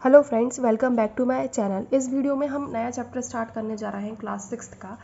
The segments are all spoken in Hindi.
Hello friends, welcome back to my channel. इस वीडियो में हम नया चैप्टर स्टार्ट करने जा रहे हैं क्लास 6 का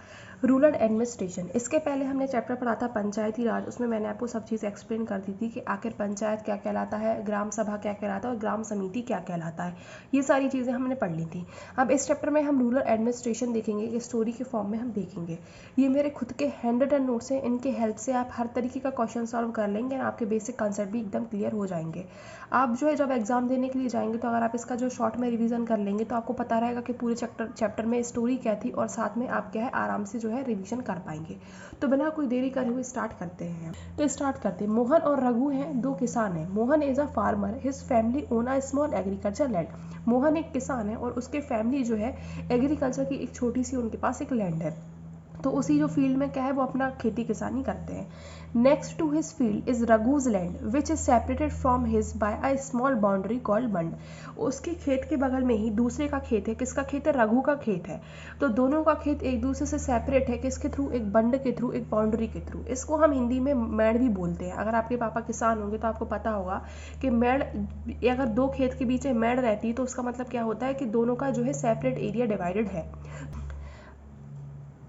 रूरल एडमिनिस्ट्रेशन। इसके पहले हमने चैप्टर पढ़ा था पंचायती राज। उसमें मैंने आपको सब चीज़ एक्सप्लेन कर दी थी कि आखिर पंचायत क्या कहलाता है, ग्राम सभा क्या कहलाता है और ग्राम समिति क्या कहलाता है। ये सारी चीज़ें हमने पढ़ ली थी। अब इस चैप्टर में हम रूरल एडमिनिस्ट्रेशन देखेंगे, कि स्टोरी के फॉर्म में हम देखेंगे। ये मेरे खुद के हैंड रिटन नोट्स हैं, इनके हेल्प से आप हर तरीके का क्वेश्चन सॉल्व कर लेंगे और आपके बेसिक कंसेप्ट भी एकदम क्लियर हो जाएंगे। आप जो है जब एग्जाम देने के लिए जाएंगे तो अगर आप इसका जो शॉर्ट में रिवीजन कर लेंगे तो आपको पता रहेगा कि पूरे चैप्टर में स्टोरी क्या थी, और साथ में आप क्या है आराम से जो है रिवीजन कर पाएंगे। तो बिना कोई देरी करे हुए स्टार्ट करते हैं। तो स्टार्ट करते हैं। मोहन और रघु हैं दो किसान हैं। Mohan is a farmer, his family own a small agriculture land. Mohan एक किसान है और उसके फैमिली जो है एग्रीकल्चर की एक छोटी सी उनके पास एक लैंड है। तो उसी जो फील्ड में क्या है वो अपना खेती किसानी करते हैं। Next to his field is Raghu's land which is separated from his by a small boundary called मंड। उसके खेत के बगल में ही दूसरे का खेत है। किसका खेत है? रघु का खेत है। तो दोनों का खेत एक दूसरे से सेपरेट है। किसके थ्रू? एक बंड के थ्रू, एक बाउंड्री के थ्रू। इसको हम हिंदी में मेड़ भी बोलते हैं। अगर आपके पापा किसान होंगे तो आपको पता होगा कि मेड़, अगर दो खेत के बीच में मेड़ रहती है तो उसका मतलब क्या होता है कि दोनों का जो है सेपरेट एरिया डिवाइडेड है।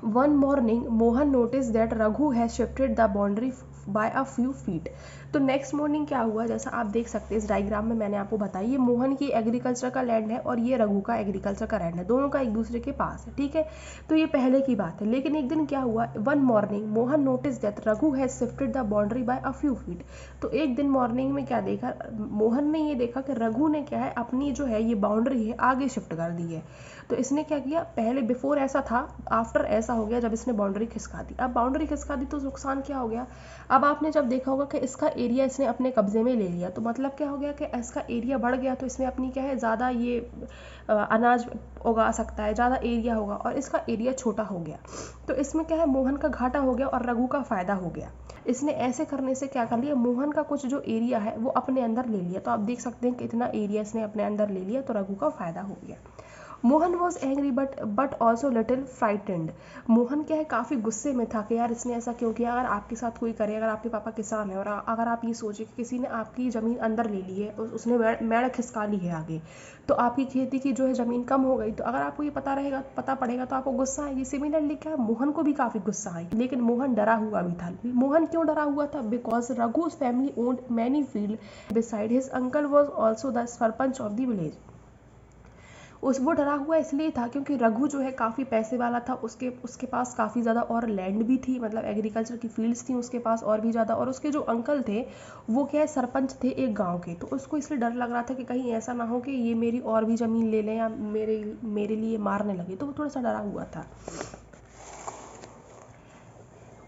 One morning, Mohan noticed that Raghu has shifted the boundary by a few feet. तो नेक्स्ट मॉर्निंग क्या हुआ, जैसा आप देख सकते हैं इस डायग्राम में मैंने आपको बताया, ये मोहन की एग्रीकल्चर का लैंड है और ये रघु का एग्रीकल्चर का लैंड है। दोनों का एक दूसरे के पास है, ठीक है। तो ये पहले की बात है। लेकिन एक दिन क्या हुआ, one morning Mohan notice that Raghu has shifted the boundary by a few feet. तो एक दिन मॉर्निंग में क्या देखा, मोहन ने ये देखा कि रघु ने क्या है अपनी जो है ये बाउंड्री है आगे शिफ्ट कर दी है। तो इसने क्या किया, पहले बिफोर ऐसा था, आफ्टर ऐसा हो गया जब इसने बाउंड्री खिसका दी। अब बाउंड्री खिसका दी तो नुकसान क्या हो गया, अब आपने जब देखा होगा कि इसका एरिया इसने अपने कब्जे में ले लिया, तो मतलब क्या हो गया कि इसका एरिया बढ़ गया। तो इसमें अपनी क्या है ज़्यादा ये अनाज उगा सकता है, ज़्यादा एरिया होगा, और इसका एरिया छोटा हो गया। तो इसमें क्या है, मोहन का घाटा हो गया और रघु का फायदा हो गया। इसने ऐसे करने से क्या कर लिया, मोहन का कुछ जो एरिया है वो अपने अंदर ले लिया। तो आप देख सकते हैं कि इतना एरिया इसने अपने अंदर ले लिया, तो रघु का फायदा हो गया। Mohan was angry but also little frightened. Mohan क्या है काफ़ी गुस्से में था कि यार इसने ऐसा क्यों किया। अगर आपके साथ कोई करे, अगर आपके पापा किसान है और अगर आप ये सोचे कि किसी ने आपकी ज़मीन अंदर ले ली है, उसने मेड़ खिसका ली है आगे, तो आपकी खेती की जो है ज़मीन कम हो गई, तो अगर आपको ये पता पड़ेगा तो आपको गुस्सा आएगी। सिमिलरली क्या, मोहन को भी काफ़ी गुस्सा आई, लेकिन मोहन डरा हुआ भी था। मोहन क्यों डरा हुआ था? Because Raghu's family owned many field beside his uncle was also the sarpanch of the village. वो डरा हुआ इसलिए था क्योंकि रघु जो है काफ़ी पैसे वाला था। उसके उसके पास काफ़ी ज़्यादा और लैंड भी थी, मतलब एग्रीकल्चर की फील्ड्स थी उसके पास और भी ज़्यादा। और उसके जो अंकल थे वो क्या है सरपंच थे एक गांव के। तो उसको इसलिए डर लग रहा था कि कहीं ऐसा ना हो कि ये मेरी और भी ज़मीन ले लें या मेरे लिए मारने लगे। तो वो थोड़ा सा डरा हुआ था।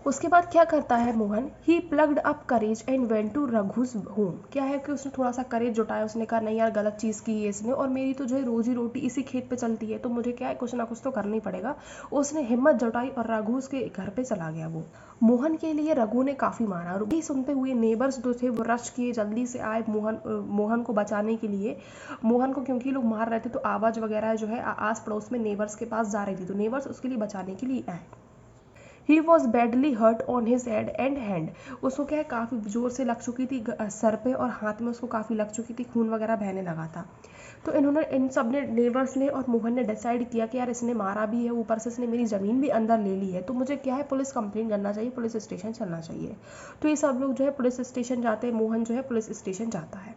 उसके बाद क्या करता है Mohan, he plugged up courage and went to Raghu's home. क्या है कि उसने थोड़ा सा करेज जुटाया। उसने कहा नहीं यार, गलत चीज़ की है इसने, और मेरी तो जो है रोजी रोटी इसी खेत पे चलती है, तो मुझे क्या है कुछ ना कुछ तो करना ही पड़ेगा। उसने हिम्मत जुटाई और रघुज के घर पे चला गया वो। मोहन के लिए रघु ने काफ़ी मारा। और ये सुनते हुए नेबर्स जो थे वो रश किए, जल्दी से आए मोहन को बचाने के लिए। मोहन को क्योंकि लोग मार रहे थे तो आवाज़ वगैरह जो है आस पड़ोस में नेबर्स के पास जा रही थी, तो नेबर्स उसके लिए बचाने के लिए आए। He was badly hurt on his head and hand. उसको क्या है काफ़ी जोर से लग चुकी थी सर पे, और हाथ में उसको काफ़ी लग चुकी थी, खून वगैरह बहने लगा था। तो इन सब ने, नेबर्स ने और मोहन ने डिसाइड किया कि यार इसने मारा भी है, ऊपर से इसने मेरी ज़मीन भी अंदर ले ली है, तो मुझे क्या है पुलिस कंप्लेंट करना चाहिए, पुलिस स्टेशन चलना चाहिए। तो ये सब लोग जो है पुलिस स्टेशन जाते हैं। मोहन जो है पुलिस स्टेशन जाता है।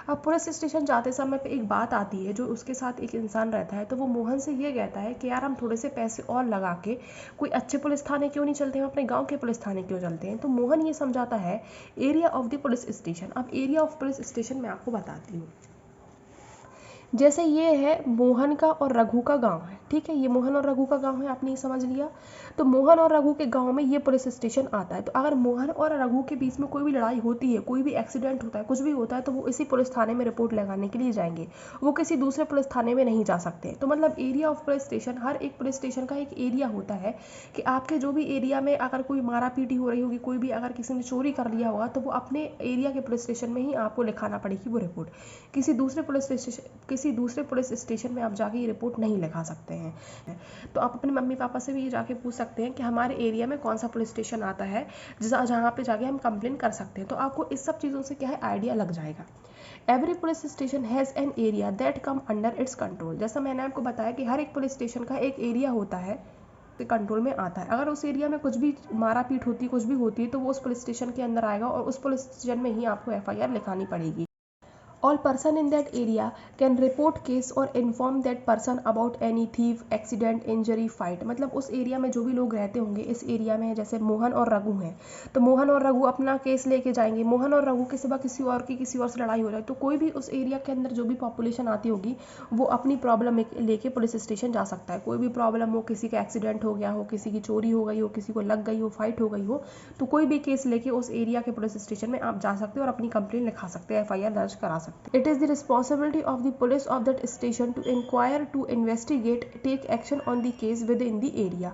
अब पुलिस स्टेशन जाते समय पे एक बात आती है, जो उसके साथ एक इंसान रहता है, तो वो मोहन से ये कहता है कि यार हम थोड़े से पैसे और लगा के कोई अच्छे पुलिस थाने क्यों नहीं चलते, हम अपने गांव के पुलिस थाने क्यों चलते हैं। तो मोहन ये समझाता है area of the police station. अब एरिया ऑफ पुलिस स्टेशन मैं आपको बताती हूँ। जैसे ये है मोहन का और रघु का गांव है, ठीक है, ये मोहन और रघु का गांव है, आपने ये समझ लिया। तो मोहन और रघु के गांव में ये पुलिस स्टेशन आता है। तो अगर मोहन और रघु के बीच में कोई भी लड़ाई होती है, कोई भी एक्सीडेंट होता है, कुछ भी होता है, तो वो इसी पुलिस थाने में रिपोर्ट लगाने के लिए जाएंगे। वो किसी दूसरे पुलिस थाने में नहीं जा सकते। तो मतलब एरिया ऑफ पुलिस स्टेशन, हर एक पुलिस स्टेशन का एक एरिया होता है कि आपके जो भी एरिया में अगर कोई मारा पीटी हो रही होगी, कोई भी अगर किसी ने चोरी कर लिया होगा, तो वो अपने एरिया के पुलिस स्टेशन में ही आपको लिखाना पड़ेगी वो रिपोर्ट। किसी दूसरे पुलिस स्टेशन में आप जाके ये रिपोर्ट नहीं लिखा सकते हैं। तो आप अपने मम्मी पापा से भी ये जाके पूछ सकते हैं कि हमारे एरिया में कौन सा पुलिस स्टेशन आता है जहाँ पे जाके हम कंप्लेन कर सकते हैं। तो आपको इस सब चीज़ों से क्या है आइडिया लग जाएगा। Every police station has an area that come under its control. जैसा मैंने आपको बताया कि हर एक पुलिस स्टेशन का एक एरिया होता है कंट्रोल में आता है। अगर उस एरिया में कुछ भी मारा पीट होती है, कुछ भी होती है, तो वो उस पुलिस स्टेशन के अंदर आएगा और उस पुलिस स्टेशन में ही आपको एफआईआर लिखानी पड़ेगी। All person in that area can report case or inform that person about any thief, accident, injury, fight। मतलब उस एरिया में जो भी लोग रहते होंगे, इस एरिया में जैसे मोहन और रघु हैं, तो मोहन और रघु अपना केस लेके जाएंगे। मोहन और रघु के सिवा किसी और की किसी और से लड़ाई हो जाए तो कोई भी उस एरिया के अंदर जो भी पॉपुलेशन आती होगी वो अपनी प्रॉब्लम लेके पुलिस स्टेशन जा सकता है। कोई भी प्रॉब्लम हो, किसी का एक्सीडेंट हो गया हो, किसी की चोरी हो गई हो, किसी को लग गई हो, फाइट हो गई हो, तो कोई भी केस लेके उस एरिया के पुलिस स्टेशन में आप जा सकते हो और अपनी कंप्लेंट लिखा सकते हैं, एफआईआर दर्ज करा सकते हैं। It is the responsibility of the police of that station to inquire, to investigate, take action on the case within the area।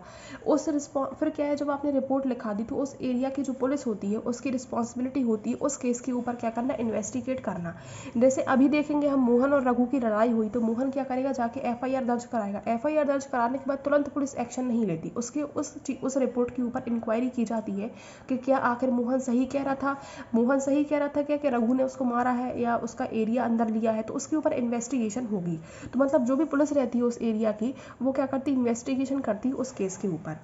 फिर क्या है, जब आपने रिपोर्ट लिखा दी तो उस एरिया की जो पुलिस होती है उसकी रिस्पॉन्सिबिलिटी होती है उस केस के ऊपर क्या करना, इन्वेस्टिगेट करना। जैसे अभी देखेंगे हम, मोहन और रघु की लड़ाई हुई तो मोहन क्या करेगा, जाके एफआईआर दर्ज कराएगा। एफआईआर दर्ज कराने के बाद तुरंत पुलिस एक्शन नहीं लेती, उसके उस रिपोर्ट के ऊपर इंक्वायरी की जाती है कि क्या आखिर मोहन सही कह रहा था, मोहन सही कह रहा था क्या कि रघु ने उसको मारा है या उसका एरिया अंदर लिया है, तो उसके ऊपर इन्वेस्टिगेशन होगी। तो मतलब जो भी पुलिस रहती है उस एरिया की, वो क्या करती है, इन्वेस्टिगेशन करती है उस केस के ऊपर।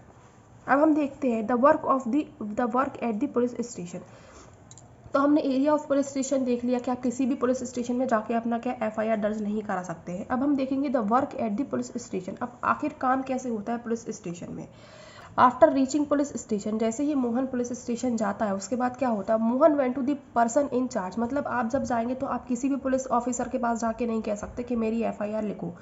अब हम देखते हैं the work at the police station. तो हमने एरिया ऑफ पुलिस स्टेशन देख लिया कि आप किसी भी पुलिस स्टेशन में जाके अपना क्या एफआईआर दर्ज नहीं करा सकते हैं। अब हम देखेंगे the work at the police station. अब आखिर काम कैसे होता है पुलिस स्टेशन में। आफ्टर रीचिंग पुलिस स्टेशन, जैसे ही मोहन पुलिस स्टेशन जाता है उसके बाद क्या होता है, Mohan went to the person in charge. मतलब आप जब जाएंगे तो आप किसी भी पुलिस ऑफिसर के पास जाके नहीं कह सकते कि मेरी एफआईआर लिखो।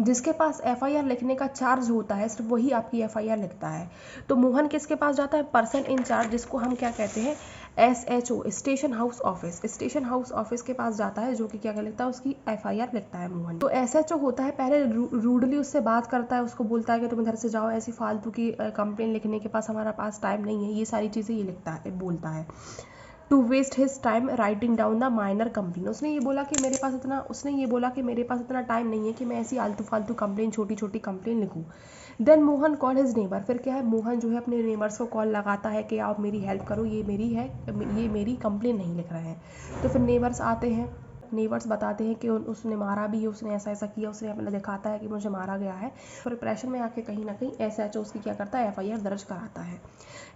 जिसके पास एफआईआर लिखने का चार्ज होता है सिर्फ वही आपकी एफआईआर लिखता है। तो मोहन किसके पास जाता है, पर्सन इन चार्ज, जिसको हम क्या कहते हैं, SHO, station house office. Station house office के पास जाता है जो कि क्या लिखता है, उसकी एफआईआर लिखता है मोहन। तो SHO होता है, पहले रूडली उससे बात करता है, उसको बोलता है कि तुम इधर से जाओ, ऐसी फालतू की कंप्लेन लिखने के पास हमारा पास टाइम नहीं है, ये सारी चीज़ें ये लिखता है, बोलता है। To waste his time writing down the minor complain. उसने ये बोला कि मेरे पास इतना टाइम नहीं है कि मैं ऐसी आलतू फालतू कंप्लेन, छोटी छोटी कंप्लेन लिखूँ। Then Mohan call his neighbour. फिर क्या है, मोहन जो है अपने नेबर्स को कॉल लगाता है कि आप मेरी हेल्प करो, ये मेरी कंप्लेन नहीं लिख रहे हैं। तो फिर नेबर्स आते हैं, नेबर्स बताते हैं कि उसने मारा भी है, उसने ऐसा ऐसा किया, उसने अपना दिखाता है कि मुझे मारा गया है। फिर प्रेशर में आके कहीं ना कहीं SHO उसकी क्या करता है, एफआईआर दर्ज कराता है।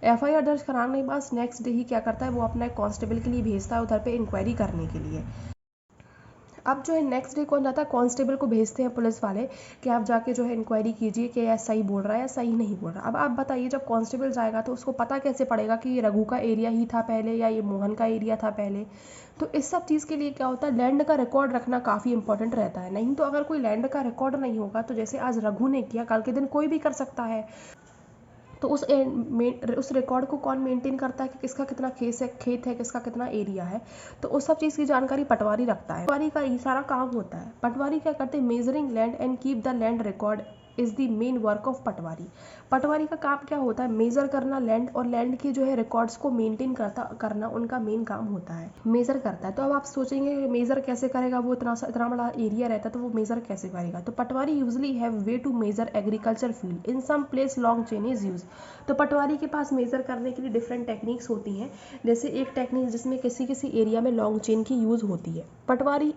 एफआईआर दर्ज कराने के बाद नेक्स्ट डे ही क्या करता है, वो अपना एक कांस्टेबल के लिए भेजता है उधर पे इंक्वायरी करने के लिए। अब जो है नेक्स्ट डे कौन जाता है, कांस्टेबल को भेजते हैं पुलिस वाले कि आप जाके जो है इंक्वायरी कीजिए कि यह सही बोल रहा है या सही नहीं बोल रहा। अब आप बताइए, जब कांस्टेबल जाएगा तो उसको पता कैसे पड़ेगा कि ये रघु का एरिया ही था पहले या ये मोहन का एरिया था पहले। तो इस सब चीज़ के लिए क्या होता है, लैंड का रिकॉर्ड रखना काफ़ी इंपॉर्टेंट रहता है। नहीं तो अगर कोई लैंड का रिकॉर्ड नहीं होगा तो जैसे आज रघु ने किया, कल के दिन कोई भी कर सकता है। तो उस रिकॉर्ड को कौन मेंटेन करता है कि किसका कितना खेत है, किसका कितना एरिया है। तो उस सब चीज़ की जानकारी पटवारी रखता है। पटवारी का ये सारा काम होता है। पटवारी क्या करते हैं, measuring land and keep the land record is the main work of patwari. Patwari का काम क्या होता है, मेजर करना लैंड, और लैंड की जो है रिकॉर्ड्स को मेंटेन करना उनका मेन काम होता है। मेजर करता है। तो अब आप सोचेंगे मेजर कैसे करेगा, वो इतना बड़ा एरिया रहता है तो वो मेजर कैसे करेगा। तो patwari usually have way to measure agriculture field, in some place long chain is use. तो पटवारी के पास मेजर करने के लिए डिफरेंट टेक्निक्स होती हैं। जैसे एक टेक्निक जिसमें किसी एरिया में लॉन्ग चेन की यूज होती है। Patwari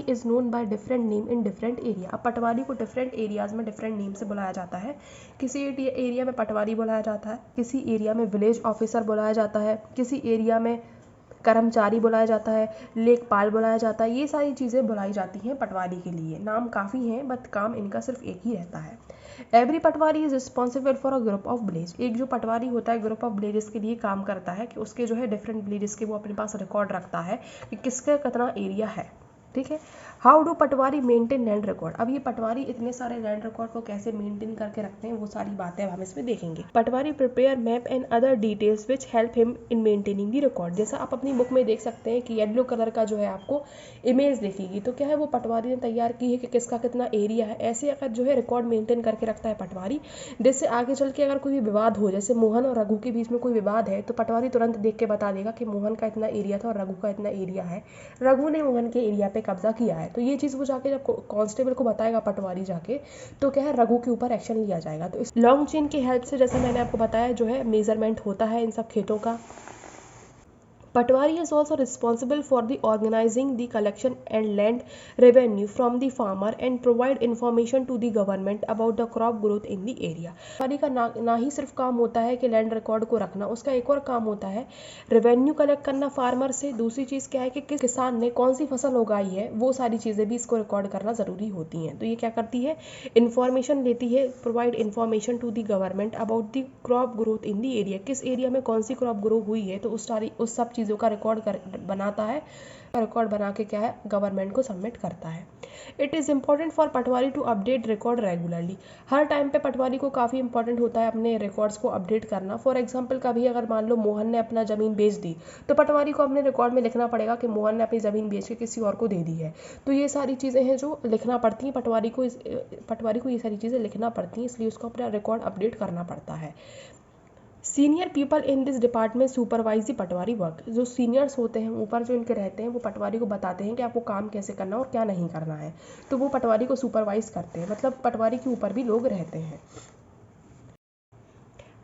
is known by different name in different area. अब पटवारी को डिफरेंट एरियाज में डिफरेंट नेम से बुलाया जाता है। किसी एरिया में पटवारी बुलाया जाता है, किसी एरिया में विलेज ऑफिसर बुलाया जाता है, किसी एरिया में कर्मचारी बुलाया जाता है, लेखपाल बुलाया जाता है। ये सारी चीज़ें बुलाई जाती हैं पटवारी के लिए। नाम काफ़ी हैं बट काम इनका सिर्फ एक ही रहता है। Every Patwari is responsible for a group of village. एक जो पटवारी होता है ग्रुप ऑफ विलेजेस के लिए काम करता है कि उसके जो है डिफरेंट विलेजेस के वो अपने पास रिकॉर्ड रखता है कि किसका कितना एरिया है। ठीक है। How do Patwari maintain land record. अब ये पटवारी इतने सारे लैंड रिकॉर्ड को कैसे मेंटेन करके रखते हैं, वो सारी बातें अब हम इसमें देखेंगे। Patwari prepare map and other details which help him in maintaining the record. जैसा आप अपनी बुक में देख सकते हैं कि येलो कलर का जो है आपको इमेज दिखेगी, तो क्या है, वो पटवारी ने तैयार की है कि किसका कितना एरिया है। ऐसे अगर जो है रिकॉर्ड मेंटेन करके रखता है पटवारी, जिससे आगे चल के अगर कोई विवाद हो, जैसे मोहन और रघु के बीच में कोई विवाद है, तो पटवारी तुरंत देख के बता देगा कि मोहन का इतना एरिया था और रघु का इतना एरिया है, रघु ने मोहन के एरिया पे कब्जा किया है। तो ये चीज़ वो जाके जब कांस्टेबल को बताएगा पटवारी जाके, तो क्या है, रघु के ऊपर एक्शन लिया जाएगा। तो इस लॉन्ग चेन की हेल्प से, जैसे मैंने आपको बताया, जो है मेजरमेंट होता है इन सब खेतों का। Patwari is also responsible for the organizing the collection and land revenue from the farmer and provide information to the government about the crop growth in the area. पटवारी का ना ही सिर्फ काम होता है कि लैंड रिकॉर्ड को रखना, उसका एक और काम होता है रेवेन्यू कलेक्ट करना फार्मर से। दूसरी चीज़ क्या है कि किस किसान ने कौन सी फसल उगाई है, वो सारी चीज़ें भी इसको रिकॉर्ड करना ज़रूरी होती हैं। तो ये क्या करती है, इन्फॉर्मेशन लेती है, provide information to the government about the crop growth in the area, किस एरिया में कौन सी क्रॉप ग्रो हुई है, तो उस सब चीज़ों का बनाता है, रिकॉर्ड बना के क्या है गवर्नमेंट को सबमिट करता है। It is important for patwari to update record regularly, हर टाइम पे पटवारी को काफ़ी इंपॉर्टेंट होता है अपने रिकॉर्ड्स को अपडेट करना। फॉर एग्जांपल कभी अगर मान लो मोहन ने अपना ज़मीन बेच दी, तो पटवारी को अपने रिकॉर्ड में लिखना पड़ेगा कि मोहन ने अपनी ज़मीन बेच के किसी और को दे दी है। तो ये सारी चीज़ें हैं जो लिखना पड़ती हैं पटवारी को ये सारी चीज़ें लिखना पड़ती हैं, इसलिए उसको अपना रिकॉर्ड अपडेट करना पड़ता है। Senior people in this department supervise the Patwari work, जो सीनियर्स होते हैं ऊपर जो इनके रहते हैं वो पटवारी को बताते हैं कि आपको काम कैसे करना है और क्या नहीं करना है, तो वो पटवारी को सुपरवाइज करते हैं, मतलब पटवारी के ऊपर भी लोग रहते हैं।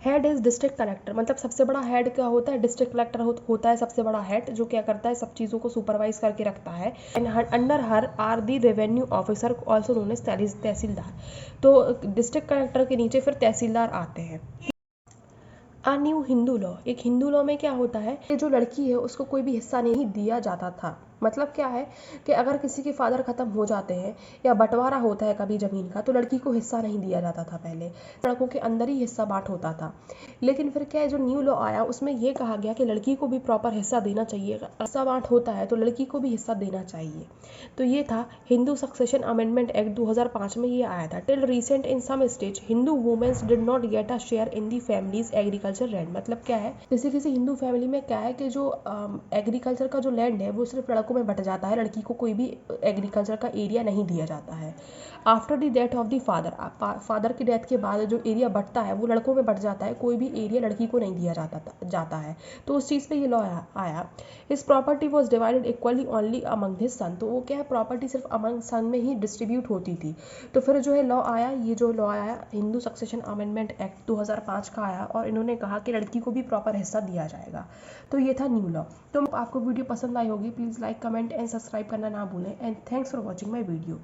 हेड इज डिस्ट्रिक्ट कलेक्टर, मतलब सबसे बड़ा हेड क्या होता है, डिस्ट्रिक्ट कलेक्टर होता है सबसे बड़ा हेड, जो क्या करता है सब चीज़ों को सुपरवाइज करके रखता है। And under her are the revenue officer also known as tehsildar, तो डिस्ट्रिक्ट कलेक्टर के नीचे फिर तहसीलदार आते हैं। अ न्यू हिंदू लॉ, एक हिंदू लॉ में क्या होता है कि जो लड़की है उसको कोई भी हिस्सा नहीं दिया जाता था। मतलब क्या है कि अगर किसी के फादर ख़त्म हो जाते हैं या बंटवारा होता है कभी ज़मीन का, तो लड़की को हिस्सा नहीं दिया जाता था, पहले लड़कों के अंदर ही हिस्सा बांट होता था। लेकिन फिर क्या है, जो न्यू लॉ आया उसमें ये कहा गया कि लड़की को भी प्रॉपर हिस्सा देना चाहिए, हिस्सा बांट होता है तो लड़की को भी हिस्सा देना चाहिए। तो ये था हिंदू सक्सेशन अमेंडमेंट एक्ट 2005 में ये आया था। Till recent in some state Hindu womens did not get a share in the families agriculture land, मतलब क्या है किसी हिंदू फैमिली में क्या है कि जो एग्रीकल्चर का जो लैंड है वो सिर्फ लड़कों में बट जाता है, लड़की को कोई भी एग्रीकल्चर का एरिया नहीं दिया जाता है। After the death of the father की डेथ के बाद जो एरिया बटता है वो लड़कों में बट जाता है, कोई भी एरिया लड़की को नहीं दिया जाता है। तो उस चीज़ पे ये लॉ आया। His property was divided equally only among his son, तो वो क्या है प्रॉपर्टी सिर्फ अमंग सन में ही डिस्ट्रीब्यूट होती थी। तो फिर जो है लॉ आया, ये जो लॉ आया हिंदू सक्सेशन अमेंडमेंट एक्ट 2005 का आया, और इन्होंने कहा कि लड़की को भी प्रॉपर हिस्सा दिया जाएगा। तो ये था न्यू लॉ। तो आपको वीडियो पसंद आई होगी, please like comment and subscribe करना ना भूलें, and thanks for watching my video.